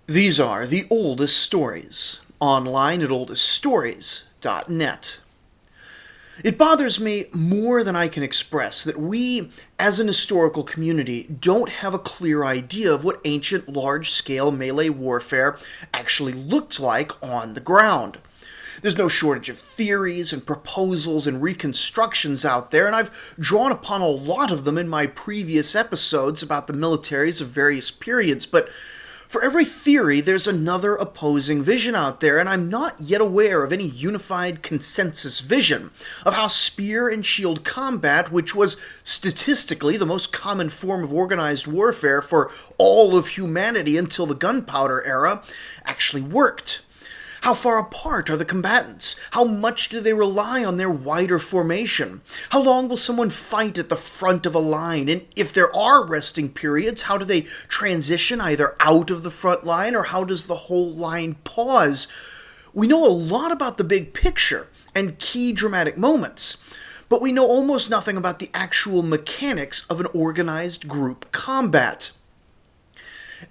These are the oldest stories, online at oldeststories.net. It bothers me more than I can express that we, as an historical community, don't have a clear idea of what ancient large-scale melee warfare actually looked like on the ground. There's no shortage of theories and proposals and reconstructions out there, and I've drawn upon a lot of them in my previous episodes about the militaries of various periods, but for every theory, there's another opposing vision out there, and I'm not yet aware of any unified consensus vision of how spear and shield combat, which was statistically the most common form of organized warfare for all of humanity until the gunpowder era, actually worked. How far apart are the combatants? How much do they rely on their wider formation? How long will someone fight at the front of a line? And if there are resting periods, how do they transition either out of the front line or how does the whole line pause? We know a lot about the big picture and key dramatic moments, but we know almost nothing about the actual mechanics of an organized group combat.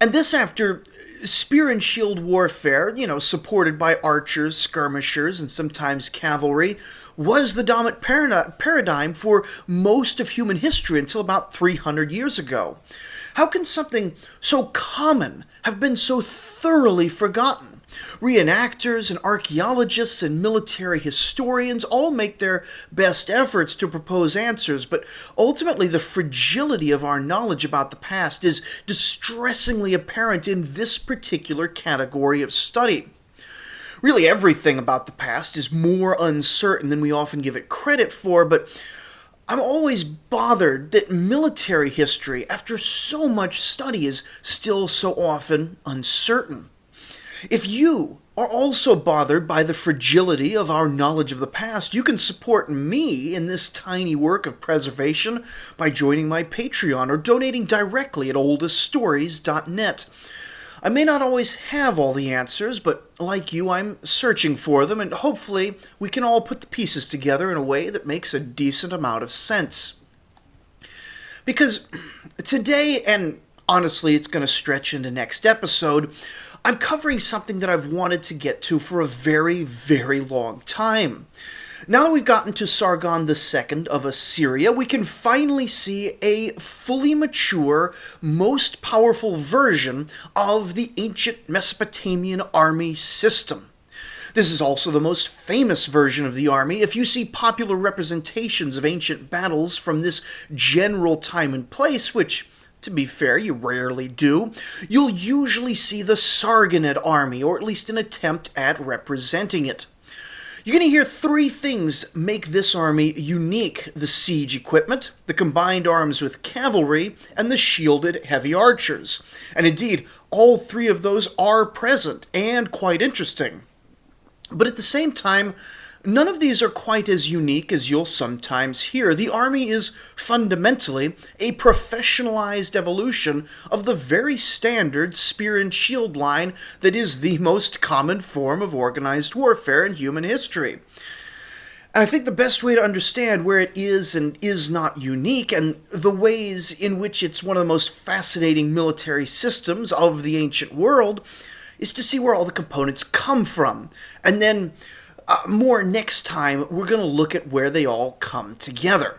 And this after spear and shield warfare, supported by archers, skirmishers, and sometimes cavalry, was the dominant paradigm for most of human history until about 300 years ago. How can something so common have been so thoroughly forgotten? Reenactors and archaeologists and military historians all make their best efforts to propose answers, but ultimately the fragility of our knowledge about the past is distressingly apparent in this particular category of study. Really, everything about the past is more uncertain than we often give it credit for, but I'm always bothered that military history, after so much study, is still so often uncertain. If you are also bothered by the fragility of our knowledge of the past, you can support me in this tiny work of preservation by joining my Patreon or donating directly at oldeststories.net. I may not always have all the answers, but like you, I'm searching for them, and hopefully we can all put the pieces together in a way that makes a decent amount of sense. Because today, and honestly it's going to stretch into next episode, I'm covering something that I've wanted to get to for a very, very long time. Now that we've gotten to Sargon II of Assyria, we can finally see a fully mature, most powerful version of the ancient Mesopotamian army system. This is also the most famous version of the army. If you see popular representations of ancient battles from this general time and place, which, to be fair, you rarely do, you'll usually see the Sargonid Army, or at least an attempt at representing it. You're going to hear three things make this army unique: the siege equipment, the combined arms with cavalry, and the shielded heavy archers. And indeed, all three of those are present and quite interesting. But at the same time, none of these are quite as unique as you'll sometimes hear. The army is fundamentally a professionalized evolution of the very standard spear and shield line that is the most common form of organized warfare in human history. And I think the best way to understand where it is and is not unique, and the ways in which it's one of the most fascinating military systems of the ancient world, is to see where all the components come from. And then more next time, we're going to look at where they all come together.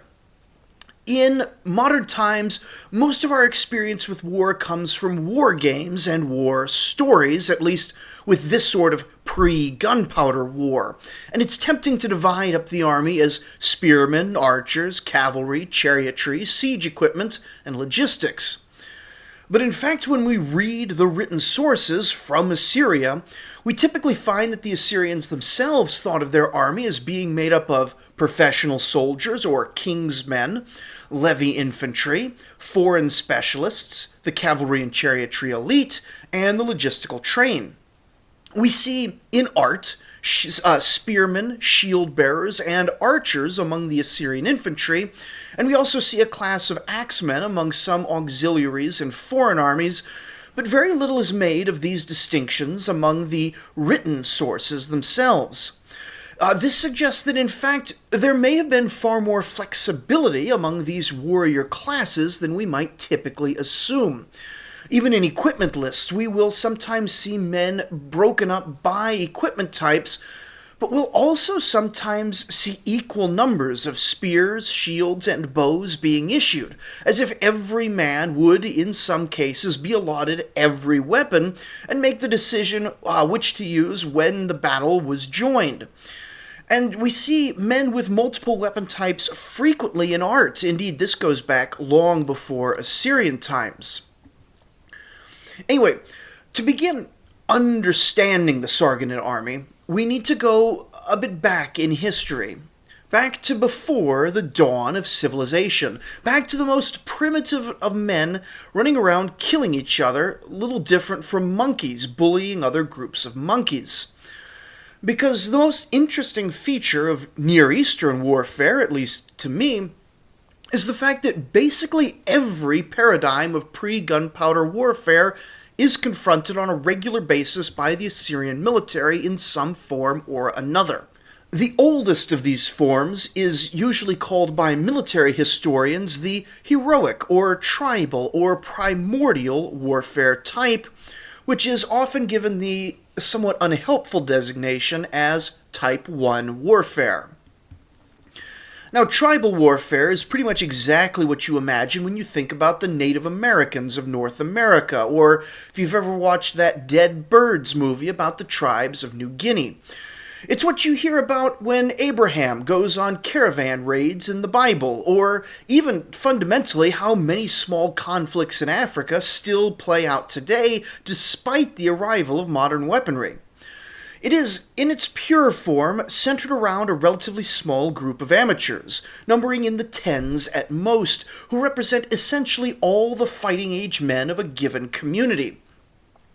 In modern times, most of our experience with war comes from war games and war stories, at least with this sort of pre-gunpowder war. And it's tempting to divide up the army as spearmen, archers, cavalry, chariotry, siege equipment, and logistics. But in fact, when we read the written sources from Assyria, we typically find that the Assyrians themselves thought of their army as being made up of professional soldiers or king's men, levy infantry, foreign specialists, the cavalry and chariotry elite, and the logistical train. We see in art spearmen, shield bearers, and archers among the Assyrian infantry, and we also see a class of axemen among some auxiliaries and foreign armies, but very little is made of these distinctions among the written sources themselves. This suggests that, in fact, there may have been far more flexibility among these warrior classes than we might typically assume. Even in equipment lists, we will sometimes see men broken up by equipment types, but we'll also sometimes see equal numbers of spears, shields, and bows being issued, as if every man would, in some cases, be allotted every weapon and make the decision which to use when the battle was joined. And we see men with multiple weapon types frequently in art. Indeed, this goes back long before Assyrian times. Anyway, to begin understanding the Sargonid army, we need to go a bit back in history. Back to before the dawn of civilization. Back to the most primitive of men running around killing each other, little different from monkeys bullying other groups of monkeys. Because the most interesting feature of Near Eastern warfare, at least to me, is the fact that basically every paradigm of pre-gunpowder warfare is confronted on a regular basis by the Assyrian military in some form or another. The oldest of these forms is usually called by military historians the heroic or tribal or primordial warfare type, which is often given the somewhat unhelpful designation as Type 1 warfare. Now, tribal warfare is pretty much exactly what you imagine when you think about the Native Americans of North America, or if you've ever watched that Dead Birds movie about the tribes of New Guinea. It's what you hear about when Abraham goes on caravan raids in the Bible, or even fundamentally how many small conflicts in Africa still play out today despite the arrival of modern weaponry. It is, in its pure form, centered around a relatively small group of amateurs, numbering in the tens at most, who represent essentially all the fighting-age men of a given community.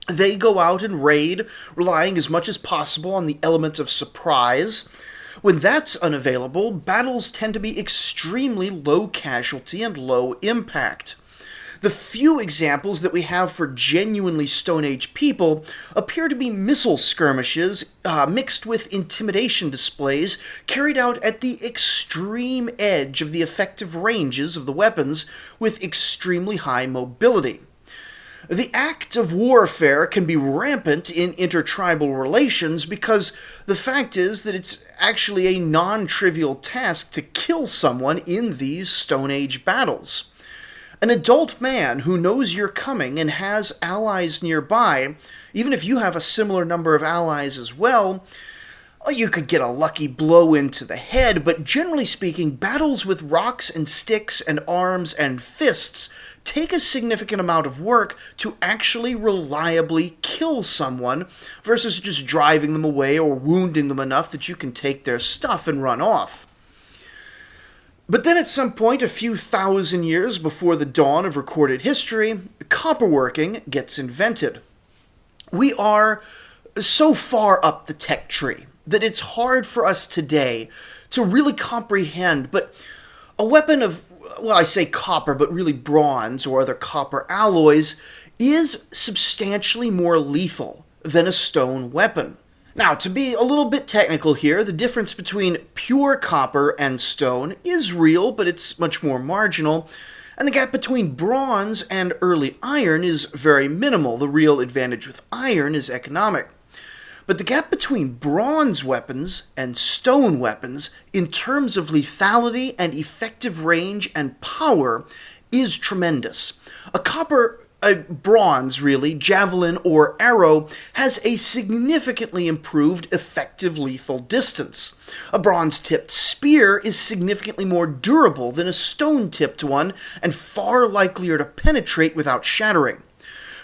They go out and raid, relying as much as possible on the element of surprise. When that's unavailable, battles tend to be extremely low casualty and low impact. The few examples that we have for genuinely Stone Age people appear to be missile skirmishes mixed with intimidation displays carried out at the extreme edge of the effective ranges of the weapons with extremely high mobility. The act of warfare can be rampant in intertribal relations because the fact is that it's actually a non-trivial task to kill someone in these Stone Age battles. An adult man who knows you're coming and has allies nearby, even if you have a similar number of allies as well, you could get a lucky blow into the head, but generally speaking, battles with rocks and sticks and arms and fists take a significant amount of work to actually reliably kill someone versus just driving them away or wounding them enough that you can take their stuff and run off. But then at some point, a few thousand years before the dawn of recorded history, copperworking gets invented. We are so far up the tech tree that it's hard for us today to really comprehend, but a weapon of, well, I say copper, but really bronze or other copper alloys is substantially more lethal than a stone weapon. Now, to be a little bit technical here, the difference between pure copper and stone is real, but it's much more marginal, and the gap between bronze and early iron is very minimal. The real advantage with iron is economic. But the gap between bronze weapons and stone weapons, in terms of lethality and effective range and power, is tremendous. A bronze, really, javelin or arrow, has a significantly improved effective lethal distance. A bronze-tipped spear is significantly more durable than a stone-tipped one and far likelier to penetrate without shattering.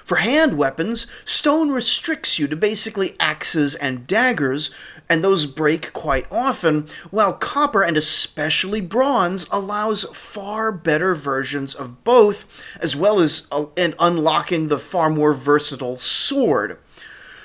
For hand weapons, stone restricts you to basically axes and daggers, and those break quite often, while copper, and especially bronze, allows far better versions of both, as well as unlocking the far more versatile sword.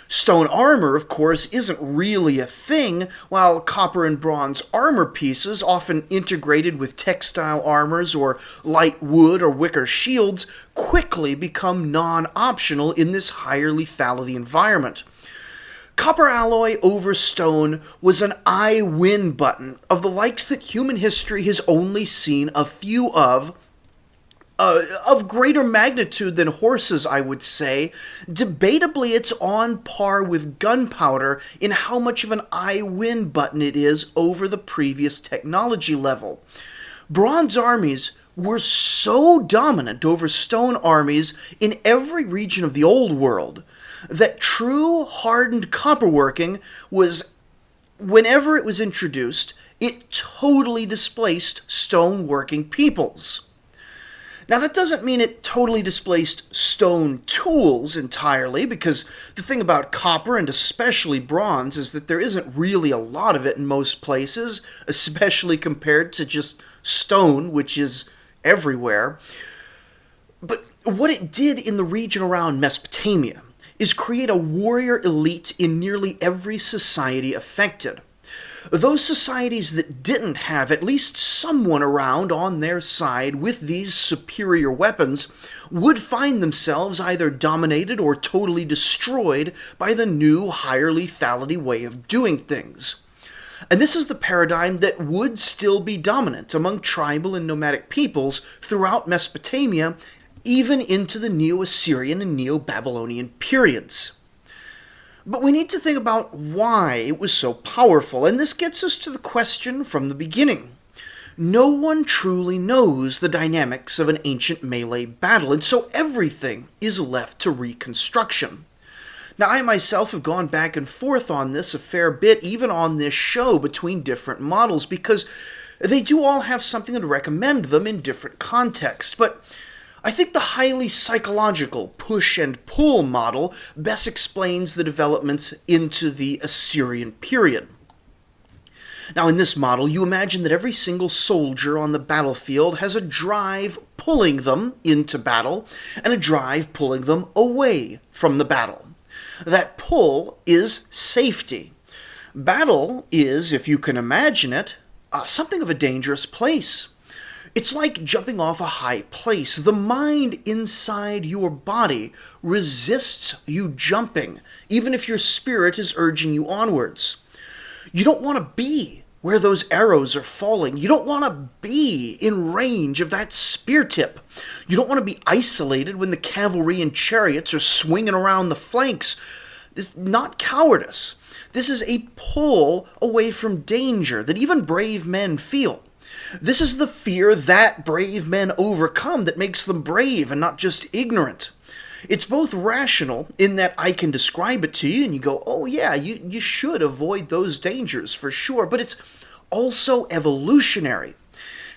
Stone armor, of course, isn't really a thing, while copper and bronze armor pieces, often integrated with textile armors or light wood or wicker shields, quickly become non-optional in this higher lethality environment. Copper alloy over stone was an I win button of the likes that human history has only seen a few of of greater magnitude than horses, I would say. Debatably, it's on par with gunpowder in how much of an I win button it is over the previous technology level. Bronze armies were so dominant over stone armies in every region of the Old World that true hardened copperworking was, whenever it was introduced, it totally displaced stone-working peoples. Now, that doesn't mean it totally displaced stone tools entirely, because the thing about copper, and especially bronze, is that there isn't really a lot of it in most places, especially compared to just stone, which is everywhere. But what it did in the region around Mesopotamia is create a warrior elite in nearly every society affected. Those societies that didn't have at least someone around on their side with these superior weapons would find themselves either dominated or totally destroyed by the new, higher lethality way of doing things. And this is the paradigm that would still be dominant among tribal and nomadic peoples throughout Mesopotamia, even into the Neo-Assyrian and Neo-Babylonian periods. But we need to think about why it was so powerful, and this gets us to the question from the beginning. No one truly knows the dynamics of an ancient melee battle, and so everything is left to reconstruction. Now, I myself have gone back and forth on this a fair bit, even on this show, between different models, because they do all have something to recommend them in different contexts, but I think the highly psychological push and pull model best explains the developments into the Assyrian period. Now, in this model, you imagine that every single soldier on the battlefield has a drive pulling them into battle and a drive pulling them away from the battle. That pull is safety. Battle is, if you can imagine it, something of a dangerous place. It's like jumping off a high place. The mind inside your body resists you jumping, even if your spirit is urging you onwards. You don't want to be where those arrows are falling. You don't want to be in range of that spear tip. You don't want to be isolated when the cavalry and chariots are swinging around the flanks. This is not cowardice. This is a pull away from danger that even brave men feel. This is the fear that brave men overcome that makes them brave and not just ignorant. It's both rational in that I can describe it to you and you go, oh yeah, you should avoid those dangers for sure, but it's also evolutionary.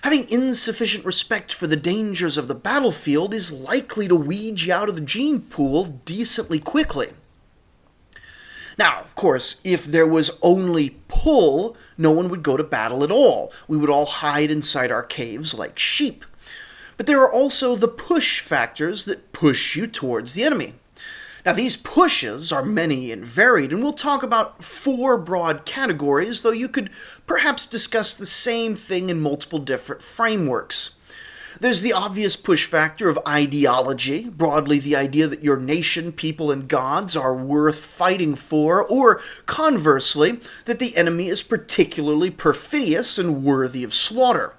Having insufficient respect for the dangers of the battlefield is likely to weed you out of the gene pool decently quickly. Now, of course, if there was only pull, no one would go to battle at all. We would all hide inside our caves like sheep. But there are also the push factors that push you towards the enemy. Now, these pushes are many and varied, and we'll talk about 4 broad categories, though you could perhaps discuss the same thing in multiple different frameworks. There's the obvious push factor of ideology, broadly the idea that your nation, people, and gods are worth fighting for, or conversely, that the enemy is particularly perfidious and worthy of slaughter.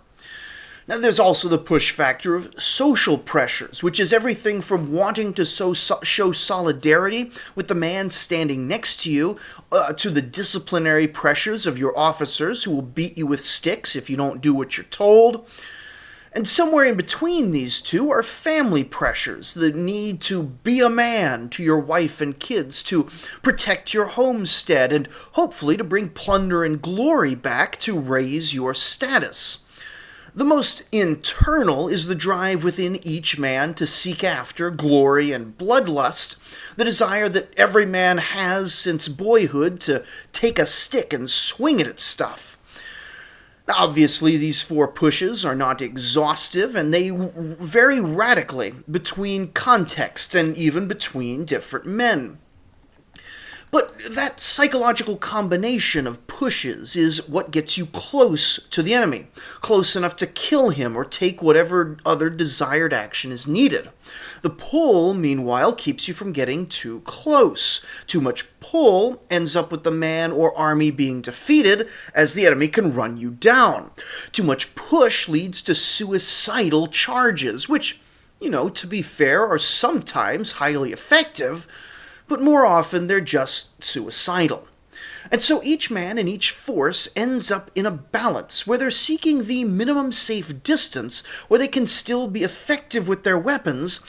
Now, there's also the push factor of social pressures, which is everything from wanting to show solidarity with the man standing next to you, to the disciplinary pressures of your officers who will beat you with sticks if you don't do what you're told. And somewhere in between these two are family pressures, the need to be a man to your wife and kids, to protect your homestead, and hopefully to bring plunder and glory back to raise your status. The most internal is the drive within each man to seek after glory and bloodlust, the desire that every man has since boyhood to take a stick and swing it at stuff. Now, obviously, these 4 pushes are not exhaustive, and they vary radically between contexts and even between different men. But that psychological combination of pushes is what gets you close to the enemy, close enough to kill him or take whatever other desired action is needed. The pull, meanwhile, keeps you from getting too close. Too much pull ends up with the man or army being defeated, as the enemy can run you down. Too much push leads to suicidal charges, which to be fair, are sometimes highly effective, but more often they're just suicidal. And so each man and each force ends up in a balance where they're seeking the minimum safe distance where they can still be effective with their weapons,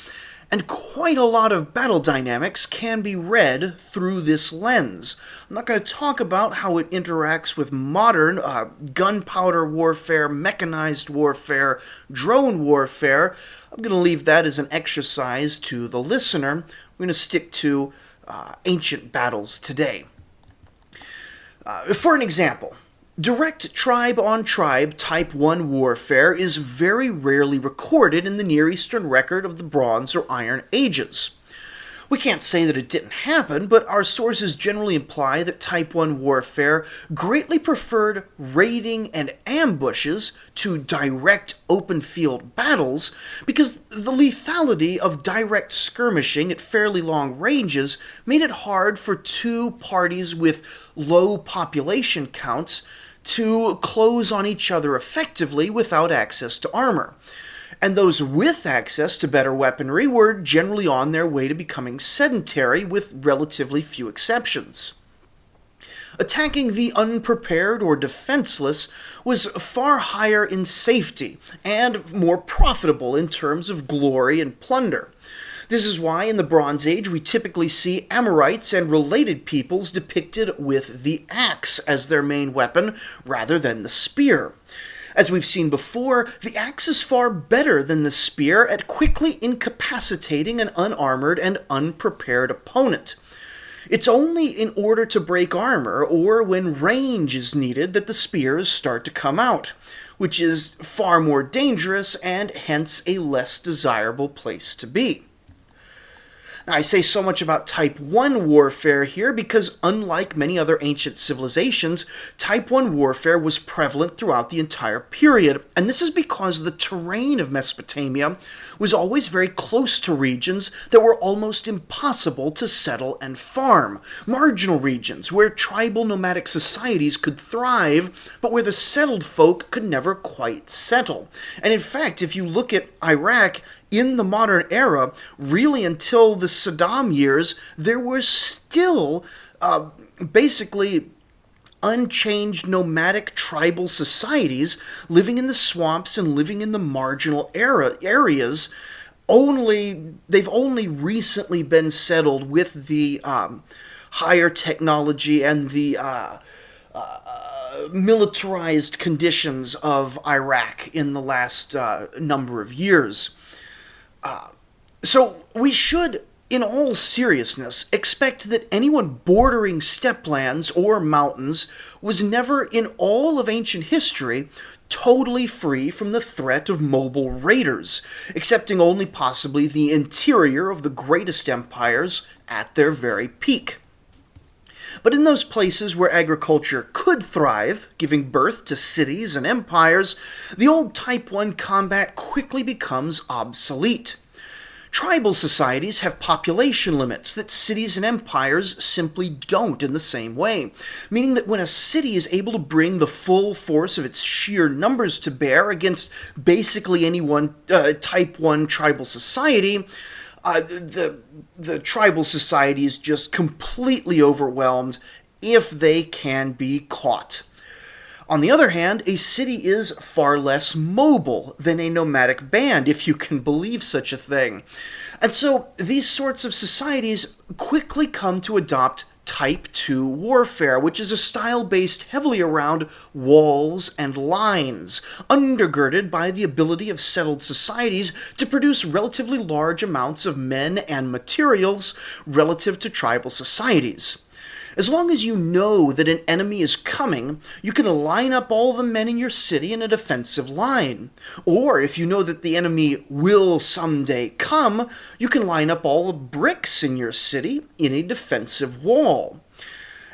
and quite a lot of battle dynamics can be read through this lens. I'm not going to talk about how it interacts with modern gunpowder warfare, mechanized warfare, drone warfare. I'm going to leave that as an exercise to the listener. We're going to stick to ancient battles today. For an example, direct tribe-on-tribe Type 1 warfare is very rarely recorded in the Near Eastern record of the Bronze or Iron Ages. We can't say that it didn't happen, but our sources generally imply that Type 1 warfare greatly preferred raiding and ambushes to direct open-field battles because the lethality of direct skirmishing at fairly long ranges made it hard for two parties with low population counts to close on each other effectively without access to armor. And those with access to better weaponry were generally on their way to becoming sedentary, with relatively few exceptions. Attacking the unprepared or defenseless was far higher in safety and more profitable in terms of glory and plunder. This is why in the Bronze Age we typically see Amorites and related peoples depicted with the axe as their main weapon rather than the spear. As we've seen before, the axe is far better than the spear at quickly incapacitating an unarmored and unprepared opponent. It's only in order to break armor or when range is needed that the spears start to come out, which is far more dangerous and hence a less desirable place to be. I say so much about Type 1 warfare here because, unlike many other ancient civilizations, Type 1 warfare was prevalent throughout the entire period, and this is because the terrain of Mesopotamia was always very close to regions that were almost impossible to settle and farm, marginal regions where tribal nomadic societies could thrive, but where the settled folk could never quite settle. And in fact, if you look at Iraq, in the modern era, really until the Saddam years, there were still basically unchanged nomadic tribal societies living in the swamps and living in the marginal areas. They've only recently been settled with the higher technology and the militarized conditions of Iraq in the last number of years. So we should, in all seriousness, expect that anyone bordering stepplands or mountains was never, in all of ancient history, totally free from the threat of mobile raiders, excepting only possibly the interior of the greatest empires at their very peak. But in those places where agriculture could thrive, giving birth to cities and empires, the old Type 1 combat quickly becomes obsolete. Tribal societies have population limits that cities and empires simply don't in the same way, meaning that when a city is able to bring the full force of its sheer numbers to bear against basically any one Type 1 tribal society, the tribal society is just completely overwhelmed if they can be caught. On the other hand, a city is far less mobile than a nomadic band, if you can believe such a thing. And so these sorts of societies quickly come to adopt Type 2 warfare, which is a style based heavily around walls and lines, undergirded by the ability of settled societies to produce relatively large amounts of men and materials relative to tribal societies. As long as you know that an enemy is coming, you can line up all the men in your city in a defensive line. Or if you know that the enemy will someday come, you can line up all the bricks in your city in a defensive wall.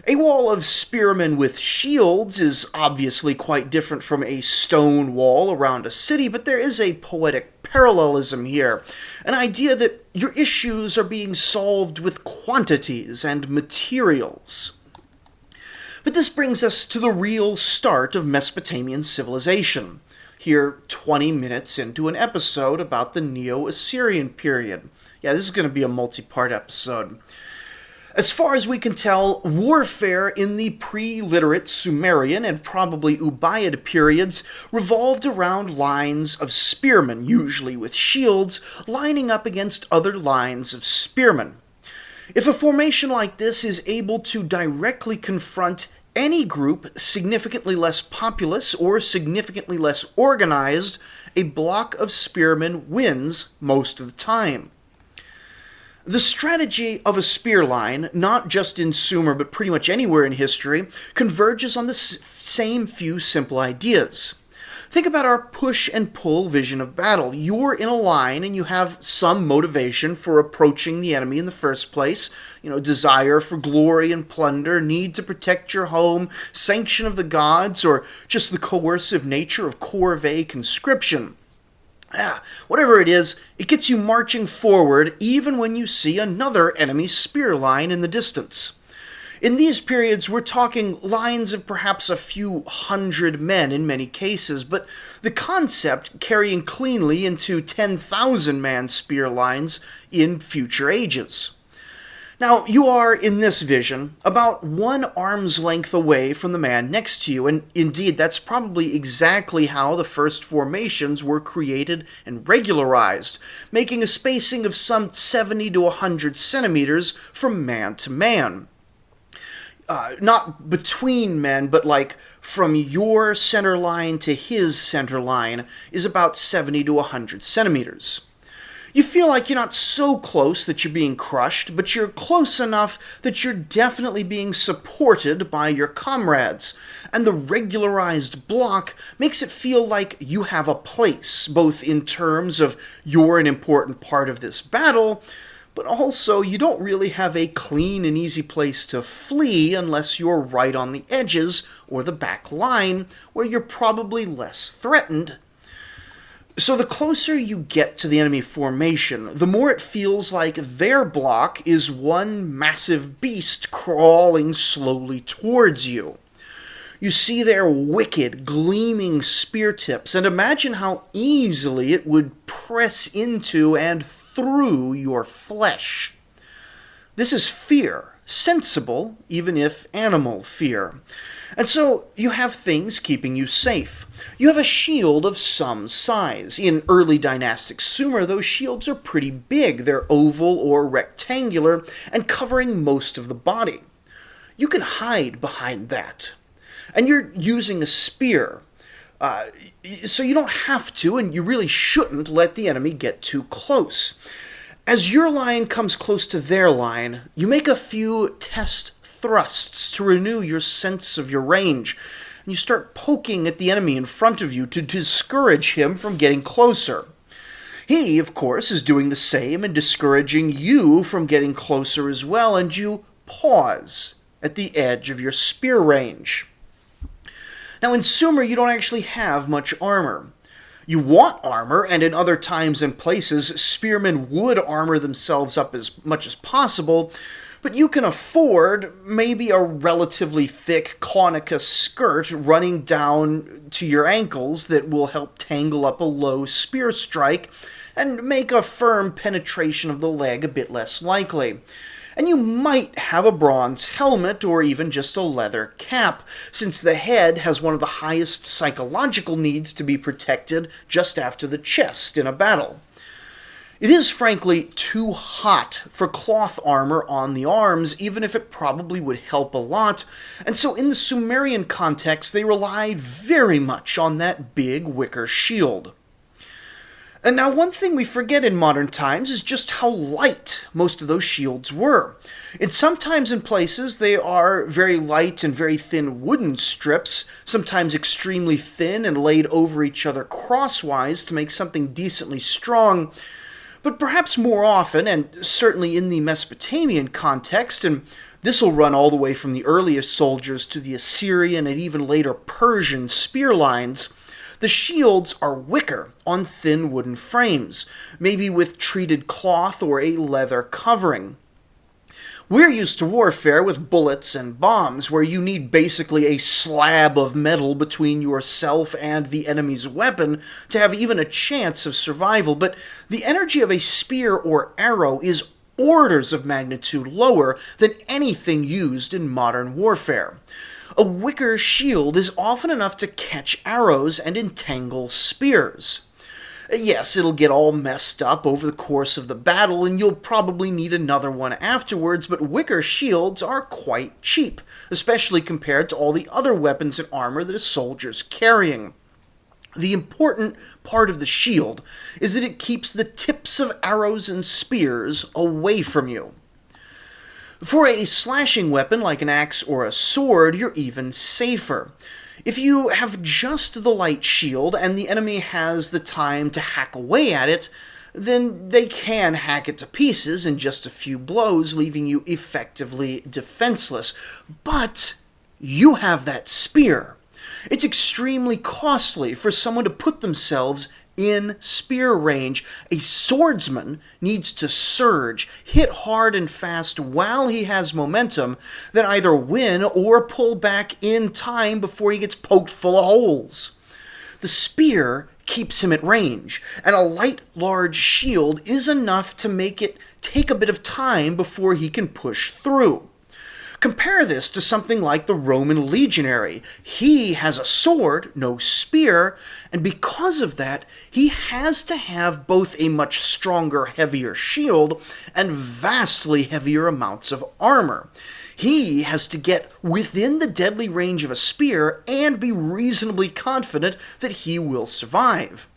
A wall of spearmen with shields is obviously quite different from a stone wall around a city, but there is a poetic parallelism here, an idea that your issues are being solved with quantities and materials. But this brings us to the real start of Mesopotamian civilization. here 20 minutes into an episode about the Neo-Assyrian period. Yeah, this is going to be a multi-part episode. As far as we can tell, warfare in the pre-literate Sumerian and probably Ubaid periods revolved around lines of spearmen, usually with shields, lining up against other lines of spearmen. If a formation like this is able to directly confront any group significantly less populous or significantly less organized, a block of spearmen wins most of the time. The strategy of a spear line, not just in Sumer but pretty much anywhere in history, converges on the same few simple ideas. Think about our push and pull vision of battle. You're in a line and you have some motivation for approaching the enemy in the first place. Desire for glory and plunder, need to protect your home, sanction of the gods, or just the coercive nature of corvée conscription. Whatever it is, it gets you marching forward even when you see another enemy spear line in the distance. In these periods, we're talking lines of perhaps a few hundred men in many cases, but the concept carrying cleanly into 10,000-man spear lines in future ages. Now, you are, in this vision, about 1 arm's length away from the man next to you, and indeed that's probably exactly how the first formations were created and regularized, making a spacing of some 70 to 100 centimeters from man to man. Not between men, but like from your center line to his center line is about 70 to 100 centimeters. You feel like you're not so close that you're being crushed, but you're close enough that you're definitely being supported by your comrades, and the regularized block makes it feel like you have a place, both in terms of you're an important part of this battle, but also you don't really have a clean and easy place to flee unless you're right on the edges or the back line, where you're probably less threatened. So the closer you get to the enemy formation, the more it feels like their block is one massive beast crawling slowly towards you. You see their wicked, gleaming spear tips, and imagine how easily it would press into and through your flesh. This is fear, sensible, even if animal fear. And so you have things keeping you safe. You have a shield of some size. In early dynastic Sumer, those shields are pretty big. They're oval or rectangular and covering most of the body. You can hide behind that. And you're using a spear. So you don't have to, and you really shouldn't let the enemy get too close. As your line comes close to their line, you make a few test thrusts to renew your sense of your range, and you start poking at the enemy in front of you to discourage him from getting closer. He, of course, is doing the same and discouraging you from getting closer as well, and you pause at the edge of your spear range. Now, in Sumer, you don't actually have much armor. You want armor, and in other times and places, spearmen would armor themselves up as much as possible, but you can afford maybe a relatively thick conica skirt running down to your ankles that will help tangle up a low spear strike and make a firm penetration of the leg a bit less likely. And you might have a bronze helmet or even just a leather cap, since the head has one of the highest psychological needs to be protected just after the chest in a battle. It is frankly too hot for cloth armor on the arms, even if it probably would help a lot, and so in the Sumerian context they relied very much on that big wicker shield. And now one thing we forget in modern times is just how light most of those shields were. And sometimes in places they are very light and very thin wooden strips, sometimes extremely thin and laid over each other crosswise to make something decently strong. But perhaps more often, and certainly in the Mesopotamian context, and this will run all the way from the earliest soldiers to the Assyrian and even later Persian spear lines, the shields are wicker on thin wooden frames, maybe with treated cloth or a leather covering. We're used to warfare with bullets and bombs, where you need basically a slab of metal between yourself and the enemy's weapon to have even a chance of survival, but the energy of a spear or arrow is orders of magnitude lower than anything used in modern warfare. A wicker shield is often enough to catch arrows and entangle spears. Yes, it'll get all messed up over the course of the battle, and you'll probably need another one afterwards, but wicker shields are quite cheap, especially compared to all the other weapons and armor that a soldier's carrying. The important part of the shield is that it keeps the tips of arrows and spears away from you. For a slashing weapon like an axe or a sword, you're even safer. If you have just the light shield and the enemy has the time to hack away at it, then they can hack it to pieces in just a few blows, leaving you effectively defenseless. But you have that spear. It's extremely costly for someone to put themselves in spear range. A swordsman needs to surge, hit hard and fast while he has momentum, then either win or pull back in time before he gets poked full of holes. The spear keeps him at range, and a light, large shield is enough to make it take a bit of time before he can push through. Compare this to something like the Roman legionary. He has a sword, no spear, and because of that, he has to have both a much stronger, heavier shield and vastly heavier amounts of armor. He has to get within the deadly range of a spear and be reasonably confident that he will survive.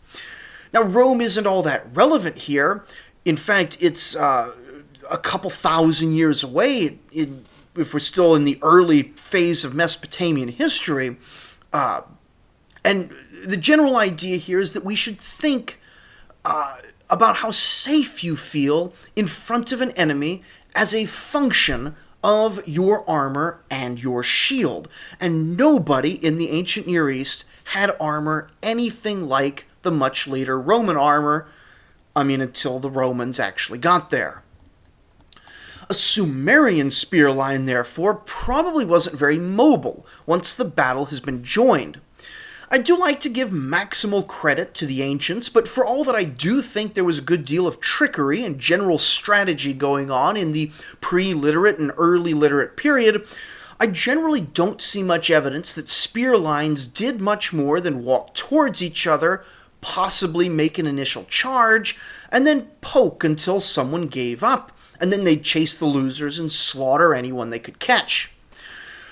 Now, Rome isn't all that relevant here. In fact, it's a couple thousand years away if we're still in the early phase of Mesopotamian history. And the general idea here is that we should think about how safe you feel in front of an enemy as a function of your armor and your shield. And nobody in the ancient Near East had armor anything like the much later Roman armor, until the Romans actually got there. A Sumerian spear line, therefore, probably wasn't very mobile once the battle has been joined. I do like to give maximal credit to the ancients, but for all that I do think there was a good deal of trickery and general strategy going on in the pre-literate and early literate period, I generally don't see much evidence that spear lines did much more than walk towards each other, possibly make an initial charge, and then poke until someone gave up, and then they'd chase the losers and slaughter anyone they could catch.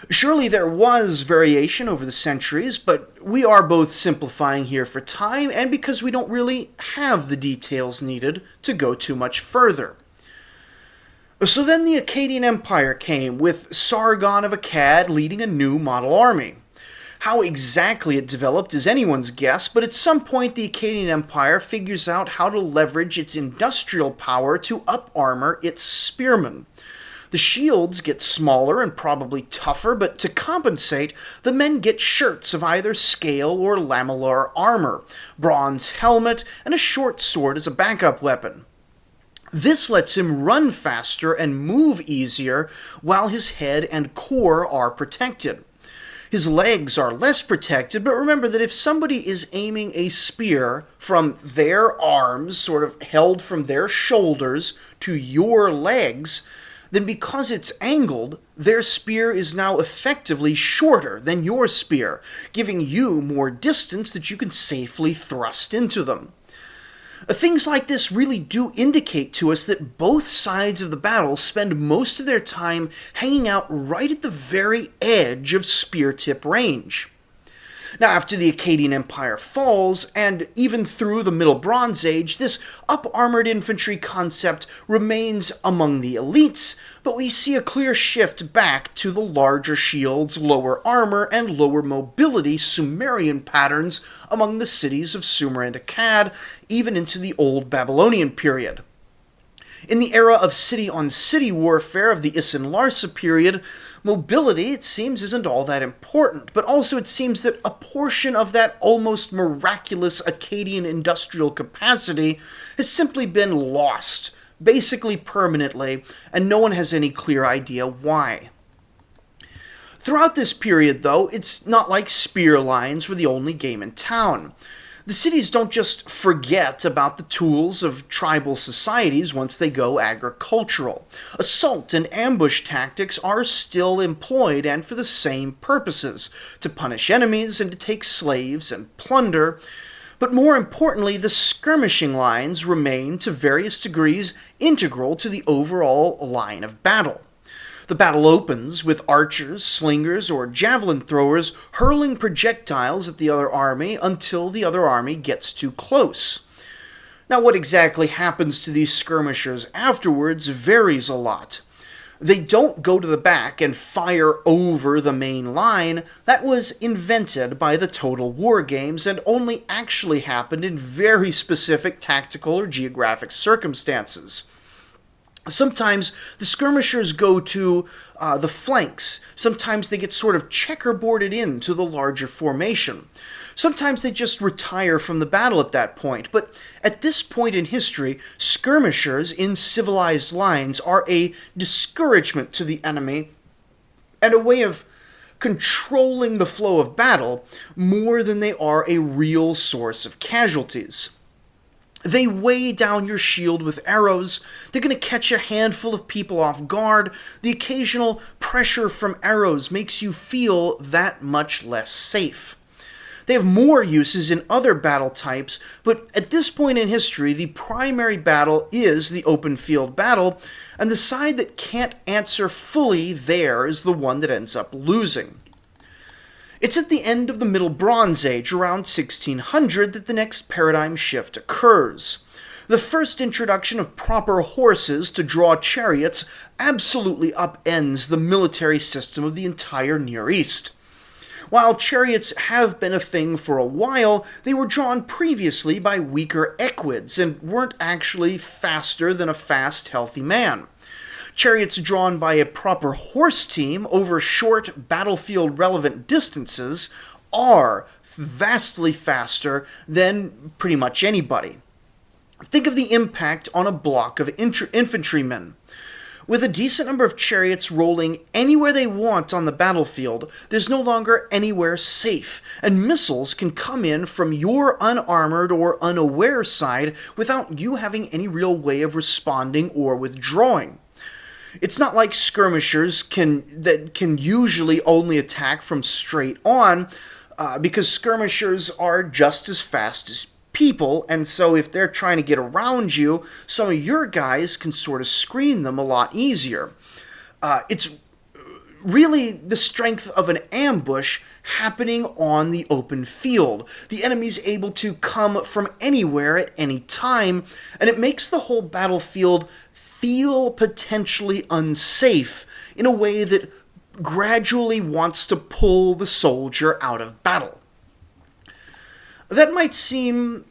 Surely there was variation over the centuries, but we are both simplifying here for time and because we don't really have the details needed to go too much further. So then the Akkadian Empire came, with Sargon of Akkad leading a new model army. How exactly it developed is anyone's guess, but at some point the Akkadian Empire figures out how to leverage its industrial power to up-armor its spearmen. The shields get smaller and probably tougher, but to compensate, the men get shirts of either scale or lamellar armor, bronze helmet, and a short sword as a backup weapon. This lets him run faster and move easier while his head and core are protected. His legs are less protected, but remember that if somebody is aiming a spear from their arms, sort of held from their shoulders, to your legs, then because it's angled, their spear is now effectively shorter than your spear, giving you more distance that you can safely thrust into them. Things like this really do indicate to us that both sides of the battle spend most of their time hanging out right at the very edge of spear tip range. Now, after the Akkadian Empire falls, and even through the Middle Bronze Age, this up-armored infantry concept remains among the elites, but we see a clear shift back to the larger shields, lower armor, and lower mobility Sumerian patterns among the cities of Sumer and Akkad, even into the Old Babylonian period. In the era of city-on-city warfare of the Isin-Larsa period, mobility, it seems, isn't all that important, but also it seems that a portion of that almost miraculous Akkadian industrial capacity has simply been lost basically permanently, and no one has any clear idea why. Throughout this period, though, it's not like spear lines were the only game in town. The cities don't just forget about the tools of tribal societies once they go agricultural. Assault and ambush tactics are still employed, and for the same purposes, to punish enemies and to take slaves and plunder. But more importantly, the skirmishing lines remain to various degrees integral to the overall line of battle. The battle opens with archers, slingers, or javelin throwers hurling projectiles at the other army until the other army gets too close. Now, what exactly happens to these skirmishers afterwards varies a lot. They don't go to the back and fire over the main line. That was invented by the Total War games and only actually happened in very specific tactical or geographic circumstances. Sometimes the skirmishers go to the flanks. Sometimes they get sort of checkerboarded into the larger formation. Sometimes they just retire from the battle at that point. But at this point in history, skirmishers in civilized lines are a discouragement to the enemy and a way of controlling the flow of battle more than they are a real source of casualties. They weigh down your shield with arrows. They're going to catch a handful of people off guard. The occasional pressure from arrows makes you feel that much less safe. They have more uses in other battle types, but at this point in history, the primary battle is the open field battle, and the side that can't answer fully there is the one that ends up losing. It's at the end of the Middle Bronze Age, around 1600, that the next paradigm shift occurs. The first introduction of proper horses to draw chariots absolutely upends the military system of the entire Near East. While chariots have been a thing for a while, they were drawn previously by weaker equids and weren't actually faster than a fast, healthy man. Chariots drawn by a proper horse team over short, battlefield-relevant distances are vastly faster than pretty much anybody. Think of the impact on a block of infantrymen. With a decent number of chariots rolling anywhere they want on the battlefield, there's no longer anywhere safe, and missiles can come in from your unarmored or unaware side without you having any real way of responding or withdrawing. It's not like skirmishers can usually only attack from straight on, because skirmishers are just as fast as people, and so if they're trying to get around you, some of your guys can sort of screen them a lot easier. It's really the strength of an ambush happening on the open field. The enemy's able to come from anywhere at any time, and it makes the whole battlefield feel potentially unsafe in a way that gradually wants to pull the soldier out of battle. That might seem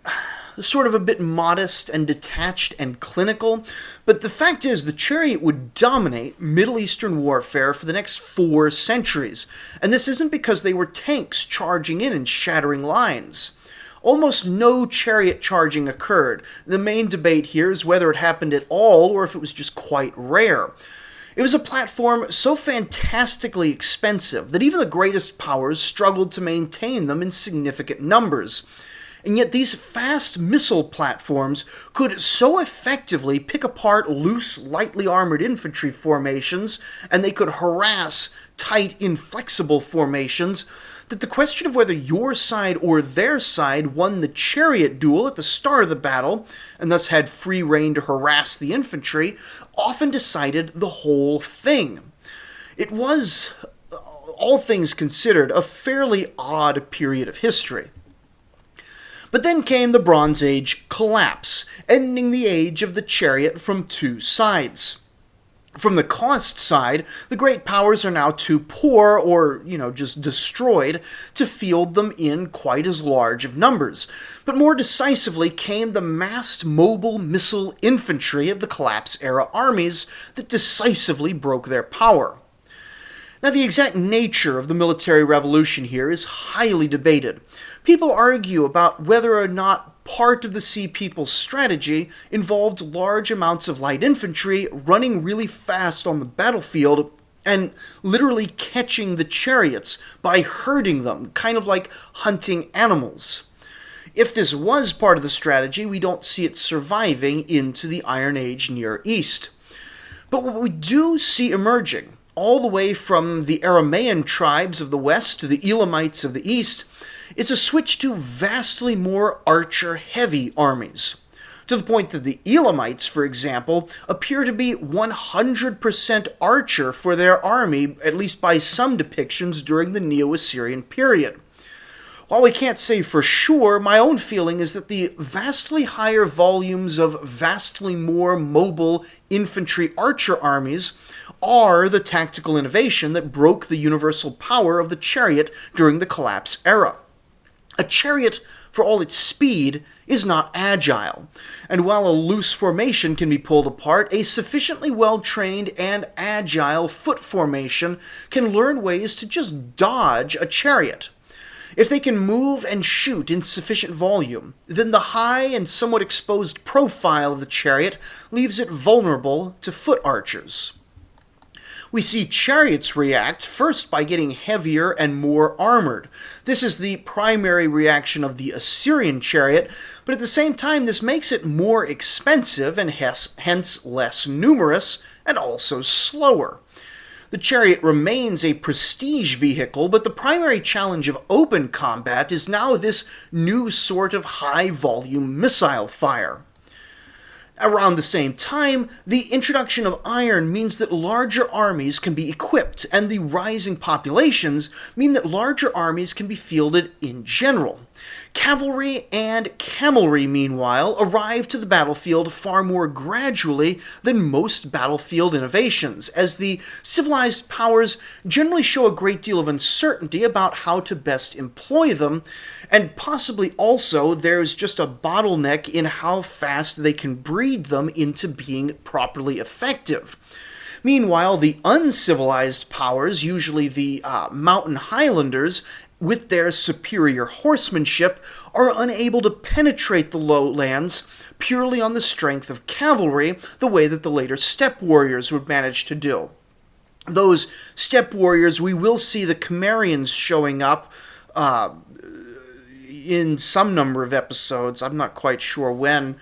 sort of a bit modest and detached and clinical, but the fact is the chariot would dominate Middle Eastern warfare for the next 4 centuries, and this isn't because they were tanks charging in and shattering lines. Almost no chariot charging occurred. The main debate here is whether it happened at all or if it was just quite rare. It was a platform so fantastically expensive that even the greatest powers struggled to maintain them in significant numbers. And yet these fast missile platforms could so effectively pick apart loose, lightly armored infantry formations, and they could harass tight, inflexible formations, that the question of whether your side or their side won the chariot duel at the start of the battle, and thus had free rein to harass the infantry, often decided the whole thing. It was, all things considered, a fairly odd period of history. But then came the Bronze Age collapse, ending the age of the chariot from 2 sides. From the cost side, the great powers are now too poor, or, just destroyed, to field them in quite as large of numbers. But more decisively came the massed mobile missile infantry of the collapse-era armies that decisively broke their power. Now, the exact nature of the military revolution here is highly debated. People argue about whether or not part of the Sea People's strategy involved large amounts of light infantry running really fast on the battlefield and literally catching the chariots by herding them, kind of like hunting animals. If this was part of the strategy, we don't see it surviving into the Iron Age Near East. But what we do see emerging, all the way from the Aramaean tribes of the west to the Elamites of the east, is a switch to vastly more archer-heavy armies. To the point that the Elamites, for example, appear to be 100% archer for their army, at least by some depictions during the Neo-Assyrian period. While we can't say for sure, my own feeling is that the vastly higher volumes of vastly more mobile infantry archer armies are the tactical innovation that broke the universal power of the chariot during the collapse era. A chariot, for all its speed, is not agile, and while a loose formation can be pulled apart, a sufficiently well-trained and agile foot formation can learn ways to just dodge a chariot. If they can move and shoot in sufficient volume, then the high and somewhat exposed profile of the chariot leaves it vulnerable to foot archers. We see chariots react first by getting heavier and more armored. This is the primary reaction of the Assyrian chariot, but at the same time this makes it more expensive and hence less numerous and also slower. The chariot remains a prestige vehicle, but the primary challenge of open combat is now this new sort of high-volume missile fire. Around the same time, the introduction of iron means that larger armies can be equipped, and the rising populations mean that larger armies can be fielded in general. Cavalry and camelry, meanwhile, arrive to the battlefield far more gradually than most battlefield innovations, as the civilized powers generally show a great deal of uncertainty about how to best employ them, and possibly also there's just a bottleneck in how fast they can breed them into being properly effective. Meanwhile, the uncivilized powers, usually the mountain highlanders, with their superior horsemanship, are unable to penetrate the lowlands purely on the strength of cavalry, the way that the later steppe warriors would manage to do. Those steppe warriors, we will see the Cimmerians showing up in some number of episodes. I'm not quite sure when.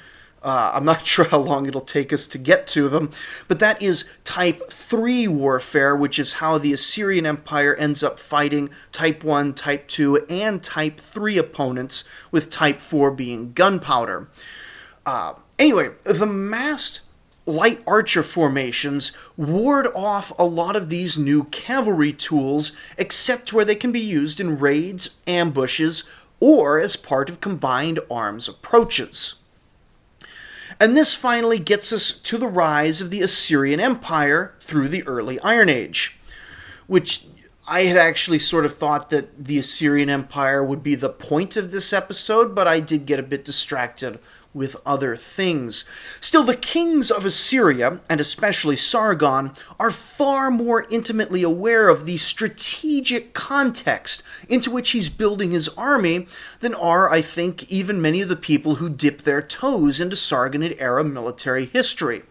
I'm not sure how long it'll take us to get to them, but that is Type 3 warfare, which is how the Assyrian Empire ends up fighting Type 1, Type 2, and Type 3 opponents, with Type 4 being gunpowder. Anyway, the massed light archer formations ward off a lot of these new cavalry tools, except where they can be used in raids, ambushes, or as part of combined arms approaches. And this finally gets us to the rise of the Assyrian Empire through the early Iron Age, which I had actually sort of thought that the Assyrian Empire would be the point of this episode, but I did get a bit distracted with other things. Still, the kings of Assyria, and especially Sargon, are far more intimately aware of the strategic context into which he's building his army than are, I think, even many of the people who dip their toes into Sargonid-era military history.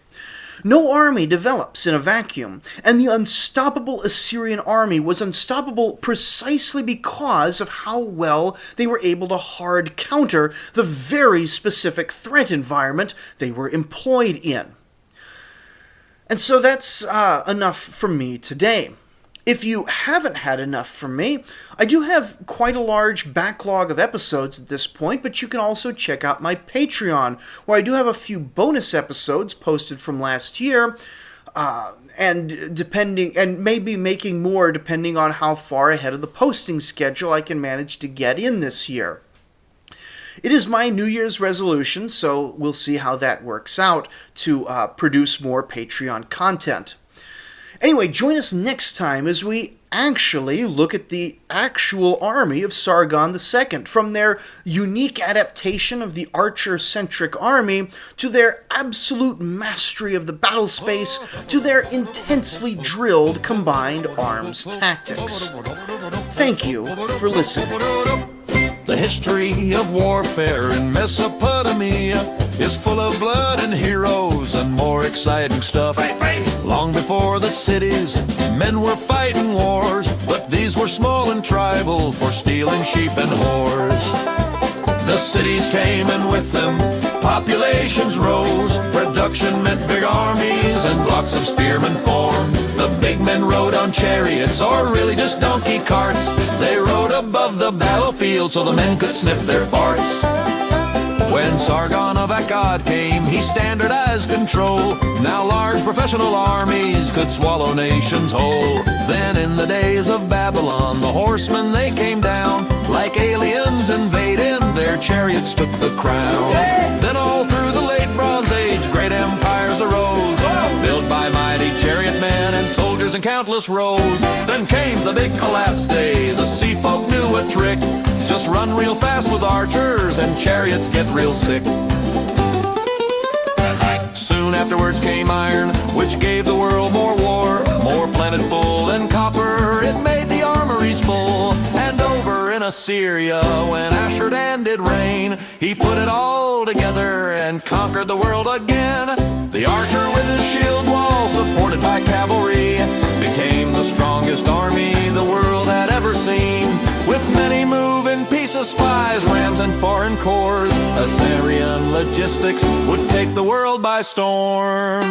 No army develops in a vacuum, and the unstoppable Assyrian army was unstoppable precisely because of how well they were able to hard counter the very specific threat environment they were employed in. And so that's enough from me today. If you haven't had enough from me, I do have quite a large backlog of episodes at this point, but you can also check out my Patreon, where I do have a few bonus episodes posted from last year, and maybe making more depending on how far ahead of the posting schedule I can manage to get in this year. It is my New Year's resolution, so we'll see how that works out, to produce more Patreon content. Anyway, join us next time as we actually look at the actual army of Sargon II, from their unique adaptation of the archer-centric army, to their absolute mastery of the battle space, to their intensely drilled combined arms tactics. Thank you for listening. The history of warfare in Mesopotamia is full of blood and heroes and more exciting stuff. Long before the cities, men were fighting wars, but these were small and tribal for stealing sheep and whores. The cities came, and with them populations rose. Production meant big armies and blocks of spearmen formed. The big men rode on chariots, or really just donkey carts. They rode above the battlefield so the men could sniff their farts. When Sargon of Akkad came, he standardized control. Now large professional armies could swallow nations whole. Then in the days of Babylon, the horsemen, they came down. Like aliens invading, their chariots took the crown. Then all through the late Bronze Age, great empires arose, built by mighty chariot men and soldiers in countless rows. Then came the big collapse day, the sea folk knew a trick. Just run real fast with archers and chariots get real sick. Soon afterwards came iron, which gave the world more war. More plentiful than copper, it made the armories full. And over in Assyria, when Ashur-dan did reign, he put it all together and conquered the world again. The archer with his shield wall, supported by cavalry, became the strongest army the world had ever seen. With many moving pieces, spies, rams, and foreign corps, Assyrian logistics would take the world by storm.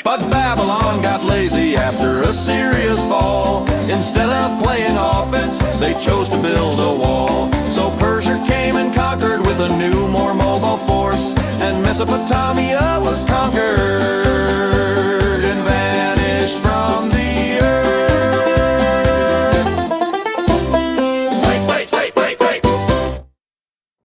But Babylon got lazy after Assyria's fall. Instead of playing offense, they chose to build a wall. So Persia came and conquered with a new, more mobile force, and Mesopotamia was conquered